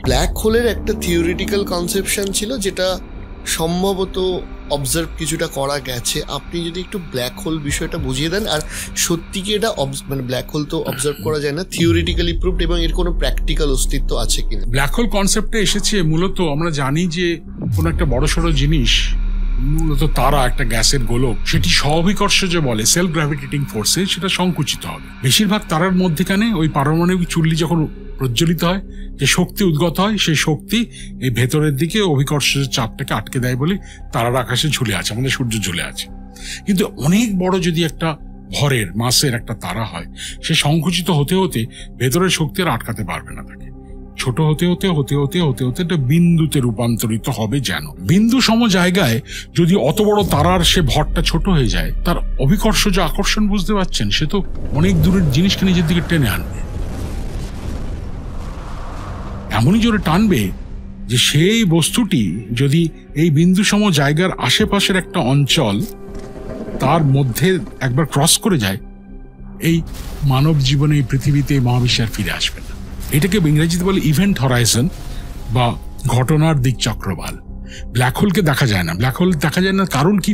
Black হোলের একটা theoretical conception ছিল যেটা সম্ভবত অবজার্ভ কিছুটা করা গেছে। আপনি যদি একটু ব্ল্যাক হোল বিষয়টা বুঝিয়ে দেন, আর সত্যি কি এটা মানে ব্ল্যাক হোল তো অবজার্ভ করা যায় না, থিওরিটিক্যালি প্রুভড, এবং এর কোনো প্র্যাকটিক্যাল অস্তিত্ব আছে কিনা? ব্ল্যাক হোল কনসেপ্টটা এসেছে মূলত, আমরা জানি যে কোনো একটা বড়সড় জিনিস, মূলত তারা একটা গ্যাসের গোলক, সেটি স্ব-অভিকর্ষ যে বলে সেলফ গ্র্যাভিটেটিং ফোর্সে সেটা সংকুচিত হবে। বেশিরভাগ তারার মধ্যেখানে ওই পারমাণবিক চুল্লি যখন প্রজ্বলিত হয়, যে শক্তি উদ্গত হয়, সেই শক্তি এই ভেতরের দিকে অভিকর্ষের চাপটাকে আটকে দেয় বলে তারার আকাশে ঝুলে আছে, আমাদের সূর্য ঝুলে আছে। কিন্তু অনেক বড় যদি একটা ভরের মাসের একটা তারা হয়, সে সংকুচিত হতে হতে ভেতরের শক্তি আর আটকাতে পারবে না তাকে। ছোট হতে হতে হতে হতে হতে হতে একটা বিন্দুতে রূপান্তরিত হবে। যেন বিন্দু সম জায়গায় যদি অত বড় তারার সে ভরটা ছোট হয়ে যায়, তার অভিকর্ষ যে আকর্ষণ, বুঝতে পারছেন, সে তো অনেক দূরের জিনিসকে নিজের দিকে টেনে আনবে, এমনই জোরে টানবে যে সেই বস্তুটি যদি এই বিন্দু সম জায়গার আশেপাশের একটা অঞ্চল তার মধ্যে একবার ক্রস করে যায়, এই মানব জীবনে, এই পৃথিবীতে, মহাবিশ্বে আর ফিরে আসবে না। এটাকে ইংরেজিতে বলে ইভেন্ট হরাইজন বা ঘটনার দিক চক্রবাল। ব্ল্যাক হোলকে দেখা যায় না, ব্ল্যাক হোল দেখা যায় না কারণ কি,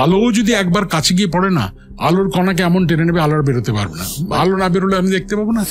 আলো যদি একবার কাছে গিয়ে পড়ে না, আলোর কণাকে এমন টেনে নেবে, আলো আর বেরোতে পারবে না। আলো না বেরোলে আমি দেখতে পাবো না।